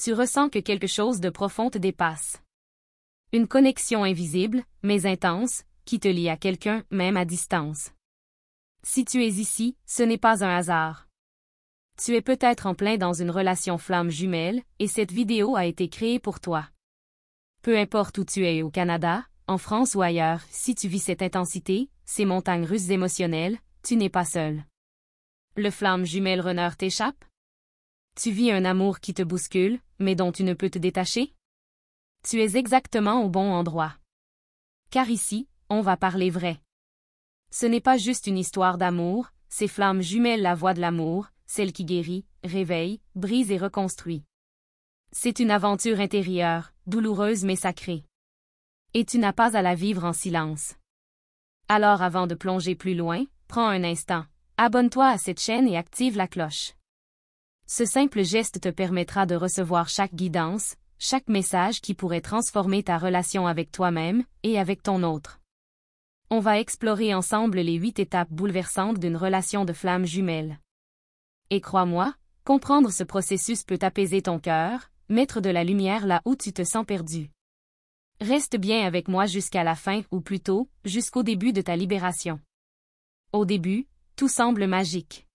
Tu ressens que quelque chose de profond te dépasse. Une connexion invisible, mais intense, qui te lie à quelqu'un, même à distance. Si tu es ici, ce n'est pas un hasard. Tu es peut-être en plein dans une relation flamme jumelle, et cette vidéo a été créée pour toi. Peu importe où tu es au Canada, en France ou ailleurs, si tu vis cette intensité, ces montagnes russes émotionnelles, tu n'es pas seul. Le flamme jumelle runner t'échappe? Tu vis un amour qui te bouscule, mais dont tu ne peux te détacher? Tu es exactement au bon endroit. Car ici, on va parler vrai. Ce n'est pas juste une histoire d'amour, ces flammes jumellent la voix de l'amour, celle qui guérit, réveille, brise et reconstruit. C'est une aventure intérieure, douloureuse mais sacrée. Et tu n'as pas à la vivre en silence. Alors avant de plonger plus loin, prends un instant, abonne-toi à cette chaîne et active la cloche. Ce simple geste te permettra de recevoir chaque guidance, chaque message qui pourrait transformer ta relation avec toi-même et avec ton autre. On va explorer ensemble les 8 étapes bouleversantes d'une relation de flammes jumelles. Et crois-moi, comprendre ce processus peut apaiser ton cœur, mettre de la lumière là où tu te sens perdu. Reste bien avec moi jusqu'à la fin, ou plutôt, jusqu'au début de ta libération. Au début, tout semble magique.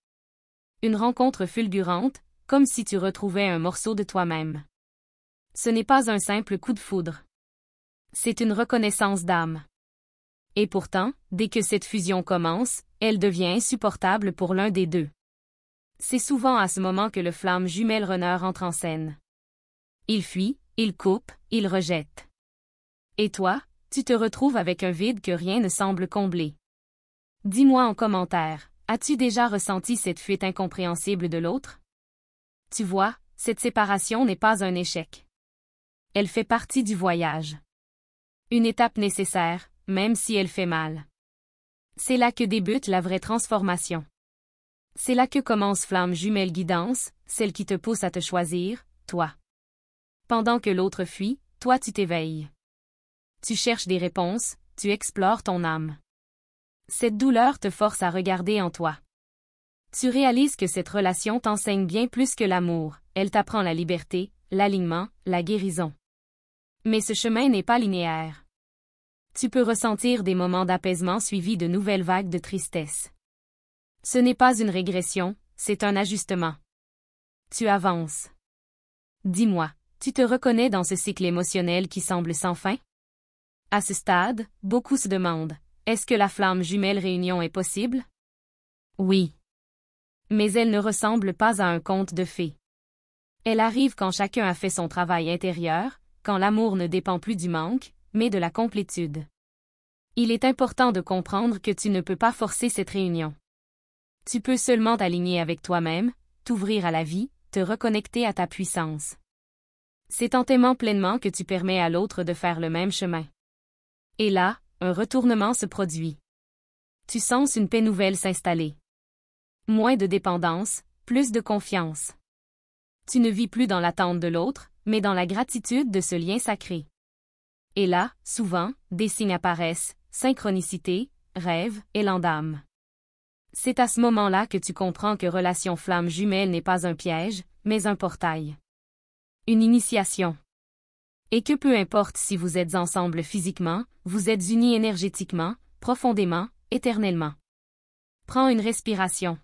Une rencontre fulgurante, comme si tu retrouvais un morceau de toi-même. Ce n'est pas un simple coup de foudre. C'est une reconnaissance d'âme. Et pourtant, dès que cette fusion commence, elle devient insupportable pour l'un des deux. C'est souvent à ce moment que le flamme jumelle runner entre en scène. Il fuit, il coupe, il rejette. Et toi, tu te retrouves avec un vide que rien ne semble combler. Dis-moi en commentaire, as-tu déjà ressenti cette fuite incompréhensible de l'autre? Tu vois, cette séparation n'est pas un échec. Elle fait partie du voyage. Une étape nécessaire, même si elle fait mal. C'est là que débute la vraie transformation. C'est là que commence Flamme Jumelle Guidance, celle qui te pousse à te choisir, toi. Pendant que l'autre fuit, toi tu t'éveilles. Tu cherches des réponses, tu explores ton âme. Cette douleur te force à regarder en toi. Tu réalises que cette relation t'enseigne bien plus que l'amour, elle t'apprend la liberté, l'alignement, la guérison. Mais ce chemin n'est pas linéaire. Tu peux ressentir des moments d'apaisement suivis de nouvelles vagues de tristesse. Ce n'est pas une régression, c'est un ajustement. Tu avances. Dis-moi, tu te reconnais dans ce cycle émotionnel qui semble sans fin? À ce stade, beaucoup se demandent, est-ce que la flamme jumelle réunion est possible? Oui. Mais elle ne ressemble pas à un conte de fées. Elle arrive quand chacun a fait son travail intérieur, quand l'amour ne dépend plus du manque, mais de la complétude. Il est important de comprendre que tu ne peux pas forcer cette réunion. Tu peux seulement t'aligner avec toi-même, t'ouvrir à la vie, te reconnecter à ta puissance. C'est en t'aimant pleinement que tu permets à l'autre de faire le même chemin. Et là, un retournement se produit. Tu sens une paix nouvelle s'installer. Moins de dépendance, plus de confiance. Tu ne vis plus dans l'attente de l'autre, mais dans la gratitude de ce lien sacré. Et là, souvent, des signes apparaissent, synchronicité, rêve, élan d'âme. C'est à ce moment-là que tu comprends que relation flamme jumelle n'est pas un piège, mais un portail. Une initiation. Et que peu importe si vous êtes ensemble physiquement, vous êtes unis énergétiquement, profondément, éternellement. Prends une respiration.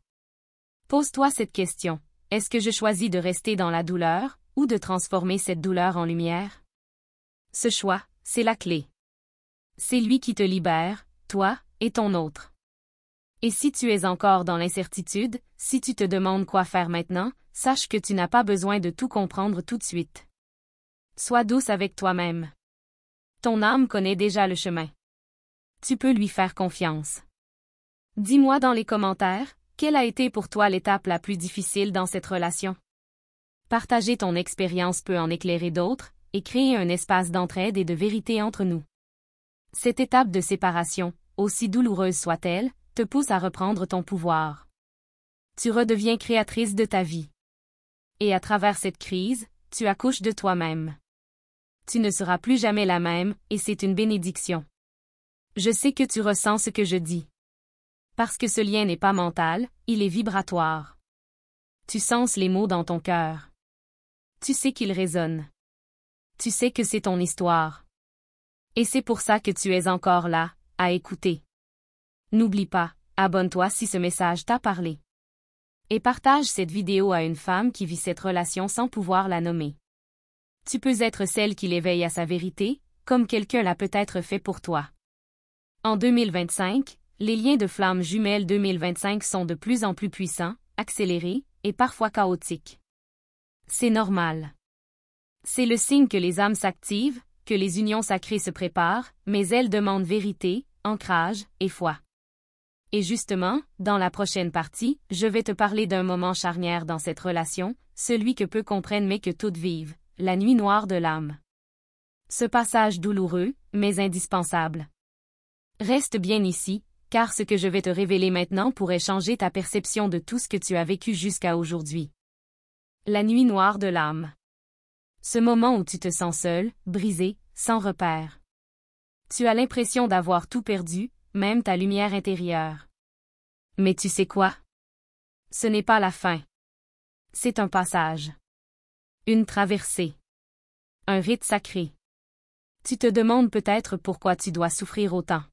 Pose-toi cette question. Est-ce que je choisis de rester dans la douleur, ou de transformer cette douleur en lumière? Ce choix, c'est la clé. C'est lui qui te libère, toi, et ton autre. Et si tu es encore dans l'incertitude, si tu te demandes quoi faire maintenant, sache que tu n'as pas besoin de tout comprendre tout de suite. Sois douce avec toi-même. Ton âme connaît déjà le chemin. Tu peux lui faire confiance. Dis-moi dans les commentaires, quelle a été pour toi l'étape la plus difficile dans cette relation? Partager ton expérience peut en éclairer d'autres, et créer un espace d'entraide et de vérité entre nous. Cette étape de séparation, aussi douloureuse soit-elle, te pousse à reprendre ton pouvoir. Tu redeviens créatrice de ta vie. Et à travers cette crise, tu accouches de toi-même. Tu ne seras plus jamais la même, et c'est une bénédiction. Je sais que tu ressens ce que je dis. Parce que ce lien n'est pas mental, il est vibratoire. Tu sens les mots dans ton cœur. Tu sais qu'il résonne. Tu sais que c'est ton histoire. Et c'est pour ça que tu es encore là, à écouter. N'oublie pas, abonne-toi si ce message t'a parlé. Et partage cette vidéo à une femme qui vit cette relation sans pouvoir la nommer. Tu peux être celle qui l'éveille à sa vérité, comme quelqu'un l'a peut-être fait pour toi. En 2025, les liens de flammes jumelles 2025 sont de plus en plus puissants, accélérés, et parfois chaotiques. C'est normal. C'est le signe que les âmes s'activent, que les unions sacrées se préparent, mais elles demandent vérité, ancrage et foi. Et justement, dans la prochaine partie, je vais te parler d'un moment charnière dans cette relation, celui que peu comprennent mais que toutes vivent, la nuit noire de l'âme. Ce passage douloureux, mais indispensable. Reste bien ici, car ce que je vais te révéler maintenant pourrait changer ta perception de tout ce que tu as vécu jusqu'à aujourd'hui. La nuit noire de l'âme. Ce moment où tu te sens seul, brisé, sans repère. Tu as l'impression d'avoir tout perdu, même ta lumière intérieure. Mais tu sais quoi? Ce n'est pas la fin. C'est un passage. Une traversée. Un rite sacré. Tu te demandes peut-être pourquoi tu dois souffrir autant.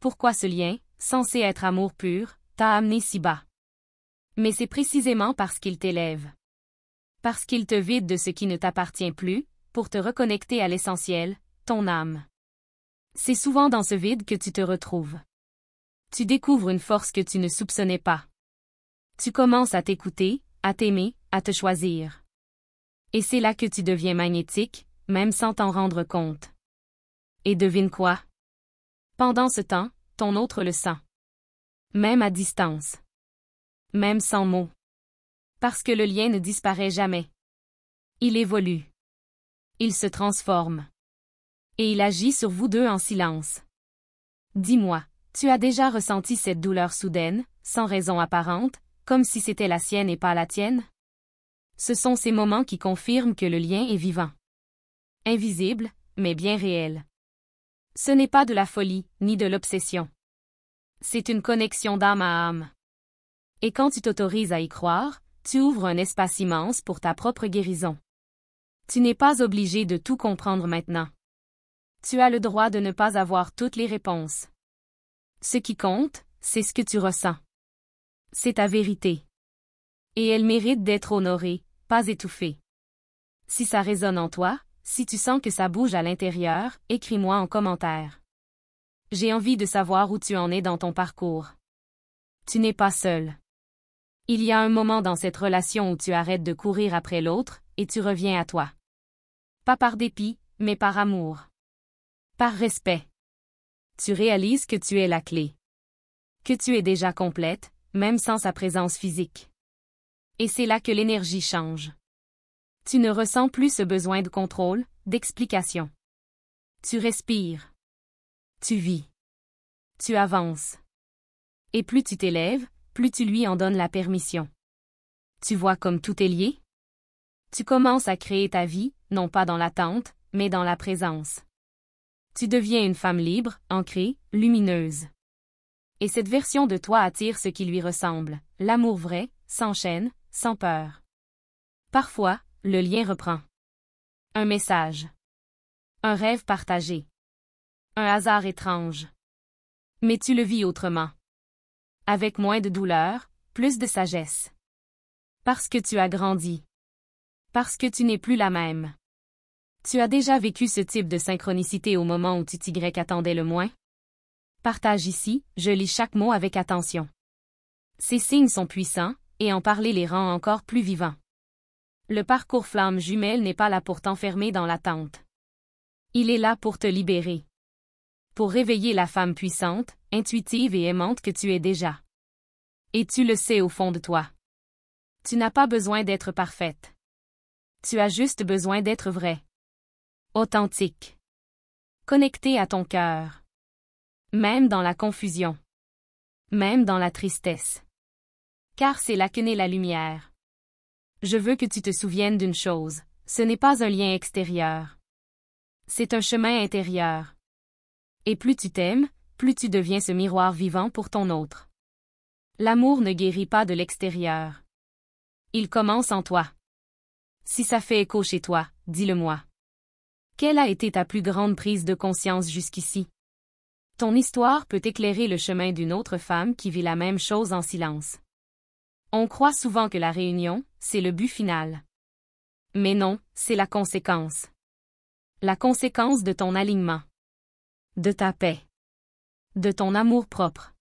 Pourquoi ce lien, censé être amour pur, t'a amené si bas. Mais c'est précisément parce qu'il t'élève. Parce qu'il te vide de ce qui ne t'appartient plus, pour te reconnecter à l'essentiel, ton âme. C'est souvent dans ce vide que tu te retrouves. Tu découvres une force que tu ne soupçonnais pas. Tu commences à t'écouter, à t'aimer, à te choisir. Et c'est là que tu deviens magnétique, même sans t'en rendre compte. Et devine quoi? Pendant ce temps, ton autre le sent. Même à distance. Même sans mots. Parce que le lien ne disparaît jamais. Il évolue. Il se transforme. Et il agit sur vous deux en silence. Dis-moi, tu as déjà ressenti cette douleur soudaine, sans raison apparente, comme si c'était la sienne et pas la tienne? Ce sont ces moments qui confirment que le lien est vivant. Invisible, mais bien réel. Ce n'est pas de la folie, ni de l'obsession. C'est une connexion d'âme à âme. Et quand tu t'autorises à y croire, tu ouvres un espace immense pour ta propre guérison. Tu n'es pas obligé de tout comprendre maintenant. Tu as le droit de ne pas avoir toutes les réponses. Ce qui compte, c'est ce que tu ressens. C'est ta vérité. Et elle mérite d'être honorée, pas étouffée. Si ça résonne en toi, si tu sens que ça bouge à l'intérieur, écris-moi en commentaire. J'ai envie de savoir où tu en es dans ton parcours. Tu n'es pas seul. Il y a un moment dans cette relation où tu arrêtes de courir après l'autre, et tu reviens à toi. Pas par dépit, mais par amour. Par respect. Tu réalises que tu es la clé. Que tu es déjà complète, même sans sa présence physique. Et c'est là que l'énergie change. Tu ne ressens plus ce besoin de contrôle, d'explication. Tu respires. Tu vis. Tu avances. Et plus tu t'élèves, plus tu lui en donnes la permission. Tu vois comme tout est lié? Tu commences à créer ta vie, non pas dans l'attente, mais dans la présence. Tu deviens une femme libre, ancrée, lumineuse. Et cette version de toi attire ce qui lui ressemble, l'amour vrai, sans chaîne, sans peur. Parfois, le lien reprend. Un message. Un rêve partagé. Un hasard étrange. Mais tu le vis autrement. Avec moins de douleur, plus de sagesse. Parce que tu as grandi. Parce que tu n'es plus la même. Tu as déjà vécu ce type de synchronicité au moment où tu t'y attendais le moins? Partage ici, je lis chaque mot avec attention. Ces signes sont puissants, et en parler les rend encore plus vivants. Le parcours flamme jumelle n'est pas là pour t'enfermer dans l'attente. Il est là pour te libérer. Pour réveiller la femme puissante, intuitive et aimante que tu es déjà. Et tu le sais au fond de toi. Tu n'as pas besoin d'être parfaite. Tu as juste besoin d'être vraie. Authentique. Connecté à ton cœur. Même dans la confusion. Même dans la tristesse. Car c'est là que naît la lumière. Je veux que tu te souviennes d'une chose, ce n'est pas un lien extérieur. C'est un chemin intérieur. Et plus tu t'aimes, plus tu deviens ce miroir vivant pour ton autre. L'amour ne guérit pas de l'extérieur. Il commence en toi. Si ça fait écho chez toi, dis-le-moi. Quelle a été ta plus grande prise de conscience jusqu'ici? Ton histoire peut éclairer le chemin d'une autre femme qui vit la même chose en silence. On croit souvent que la réunion, c'est le but final. Mais non, c'est la conséquence. La conséquence de ton alignement. De ta paix. De ton amour-propre.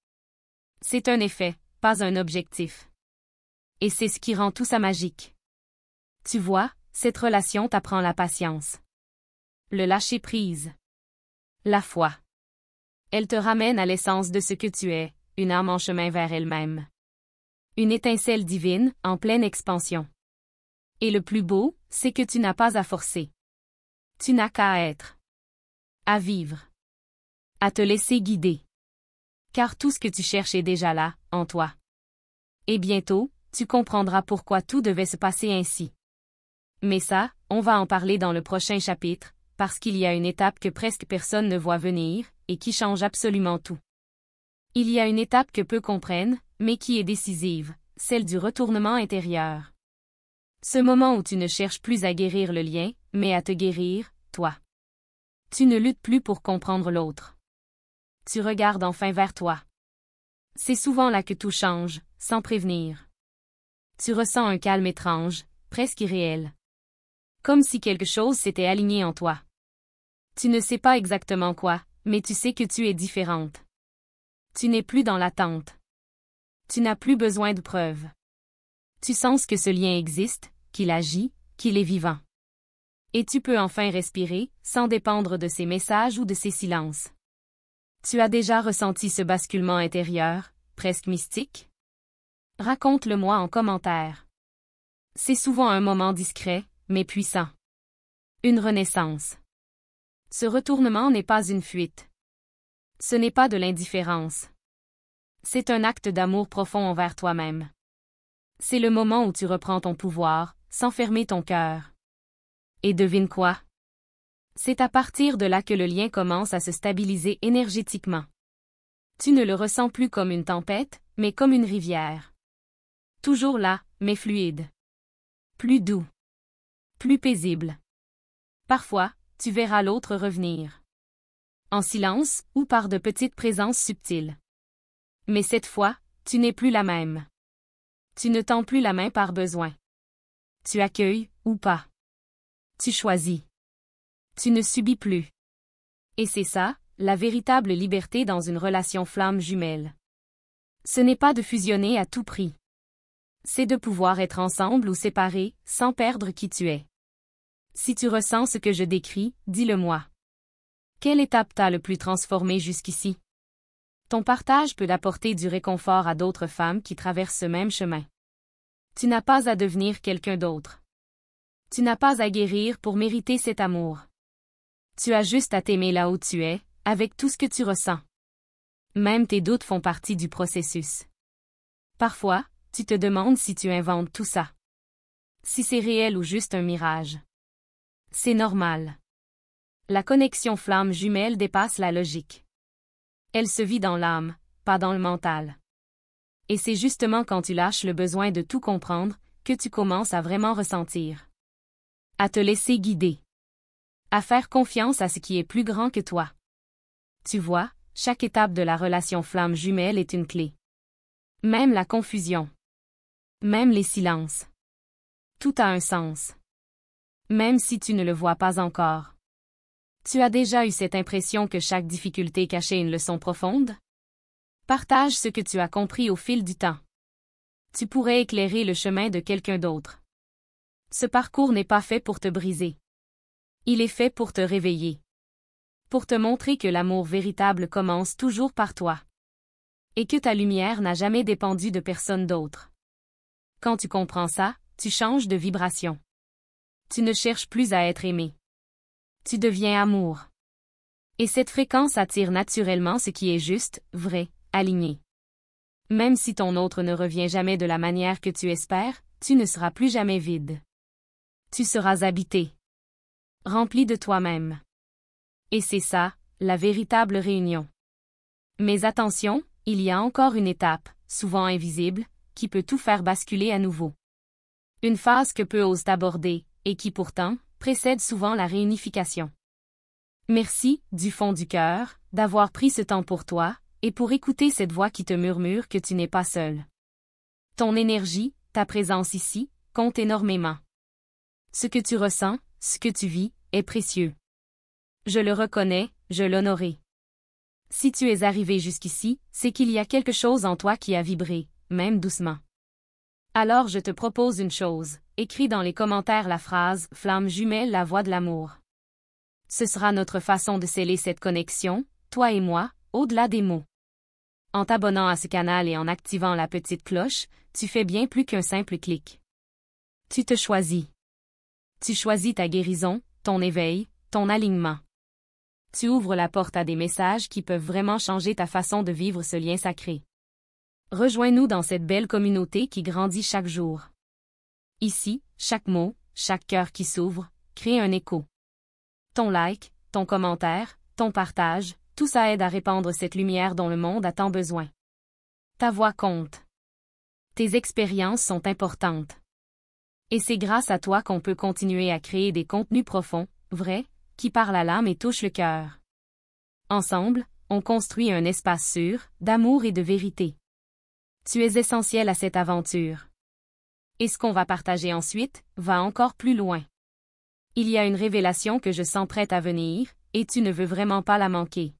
C'est un effet, pas un objectif. Et c'est ce qui rend tout ça magique. Tu vois, cette relation t'apprend la patience. Le lâcher-prise. La foi. Elle te ramène à l'essence de ce que tu es, une âme en chemin vers elle-même. Une étincelle divine, en pleine expansion. Et le plus beau, c'est que tu n'as pas à forcer. Tu n'as qu'à être. À vivre. À te laisser guider. Car tout ce que tu cherches est déjà là, en toi. Et bientôt, tu comprendras pourquoi tout devait se passer ainsi. Mais ça, on va en parler dans le prochain chapitre, parce qu'il y a une étape que presque personne ne voit venir, et qui change absolument tout. Il y a une étape que peu comprennent, mais qui est décisive, celle du retournement intérieur. Ce moment où tu ne cherches plus à guérir le lien, mais à te guérir, toi. Tu ne luttes plus pour comprendre l'autre. Tu regardes enfin vers toi. C'est souvent là que tout change, sans prévenir. Tu ressens un calme étrange, presque irréel. Comme si quelque chose s'était aligné en toi. Tu ne sais pas exactement quoi, mais tu sais que tu es différente. Tu n'es plus dans l'attente. Tu n'as plus besoin de preuves. Tu sens que ce lien existe, qu'il agit, qu'il est vivant. Et tu peux enfin respirer, sans dépendre de ses messages ou de ses silences. Tu as déjà ressenti ce basculement intérieur, presque mystique? Raconte-le-moi en commentaire. C'est souvent un moment discret, mais puissant. Une renaissance. Ce retournement n'est pas une fuite. Ce n'est pas de l'indifférence. C'est un acte d'amour profond envers toi-même. C'est le moment où tu reprends ton pouvoir, sans fermer ton cœur. Et devine quoi? C'est à partir de là que le lien commence à se stabiliser énergétiquement. Tu ne le ressens plus comme une tempête, mais comme une rivière. Toujours là, mais fluide. Plus doux. Plus paisible. Parfois, tu verras l'autre revenir. En silence, ou par de petites présences subtiles. Mais cette fois, tu n'es plus la même. Tu ne tends plus la main par besoin. Tu accueilles, ou pas. Tu choisis. Tu ne subis plus. Et c'est ça, la véritable liberté dans une relation flamme jumelle. Ce n'est pas de fusionner à tout prix. C'est de pouvoir être ensemble ou séparés, sans perdre qui tu es. Si tu ressens ce que je décris, dis-le-moi. Quelle étape t'a le plus transformé jusqu'ici? Ton partage peut apporter du réconfort à d'autres femmes qui traversent ce même chemin. Tu n'as pas à devenir quelqu'un d'autre. Tu n'as pas à guérir pour mériter cet amour. Tu as juste à t'aimer là où tu es, avec tout ce que tu ressens. Même tes doutes font partie du processus. Parfois, tu te demandes si tu inventes tout ça. Si c'est réel ou juste un mirage. C'est normal. La connexion flamme jumelle dépasse la logique. Elle se vit dans l'âme, pas dans le mental. Et c'est justement quand tu lâches le besoin de tout comprendre, que tu commences à vraiment ressentir. À te laisser guider. À faire confiance à ce qui est plus grand que toi. Tu vois, chaque étape de la relation flamme jumelle est une clé. Même la confusion. Même les silences. Tout a un sens. Même si tu ne le vois pas encore. Tu as déjà eu cette impression que chaque difficulté cachait une leçon profonde? Partage ce que tu as compris au fil du temps. Tu pourrais éclairer le chemin de quelqu'un d'autre. Ce parcours n'est pas fait pour te briser. Il est fait pour te réveiller. Pour te montrer que l'amour véritable commence toujours par toi. Et que ta lumière n'a jamais dépendu de personne d'autre. Quand tu comprends ça, tu changes de vibration. Tu ne cherches plus à être aimé. Tu deviens amour. Et cette fréquence attire naturellement ce qui est juste, vrai, aligné. Même si ton autre ne revient jamais de la manière que tu espères, tu ne seras plus jamais vide. Tu seras habité. Rempli de toi-même. Et c'est ça, la véritable réunion. Mais attention, il y a encore une étape, souvent invisible, qui peut tout faire basculer à nouveau. Une phase que peu osent aborder, et qui pourtant, précède souvent la réunification. Merci, du fond du cœur, d'avoir pris ce temps pour toi, et pour écouter cette voix qui te murmure que tu n'es pas seul. Ton énergie, ta présence ici, compte énormément. Ce que tu ressens, ce que tu vis, est précieux. Je le reconnais, je l'honorerai. Si tu es arrivé jusqu'ici, c'est qu'il y a quelque chose en toi qui a vibré, même doucement. Alors je te propose une chose, écris dans les commentaires la phrase « Flamme jumelle, la voix de l'amour ». Ce sera notre façon de sceller cette connexion, toi et moi, au-delà des mots. En t'abonnant à ce canal et en activant la petite cloche, tu fais bien plus qu'un simple clic. Tu te choisis. Tu choisis ta guérison, ton éveil, ton alignement. Tu ouvres la porte à des messages qui peuvent vraiment changer ta façon de vivre ce lien sacré. Rejoins-nous dans cette belle communauté qui grandit chaque jour. Ici, chaque mot, chaque cœur qui s'ouvre, crée un écho. Ton like, ton commentaire, ton partage, tout ça aide à répandre cette lumière dont le monde a tant besoin. Ta voix compte. Tes expériences sont importantes. Et c'est grâce à toi qu'on peut continuer à créer des contenus profonds, vrais, qui parlent à l'âme et touchent le cœur. Ensemble, on construit un espace sûr, d'amour et de vérité. Tu es essentiel à cette aventure. Et ce qu'on va partager ensuite, va encore plus loin. Il y a une révélation que je sens prête à venir, et tu ne veux vraiment pas la manquer.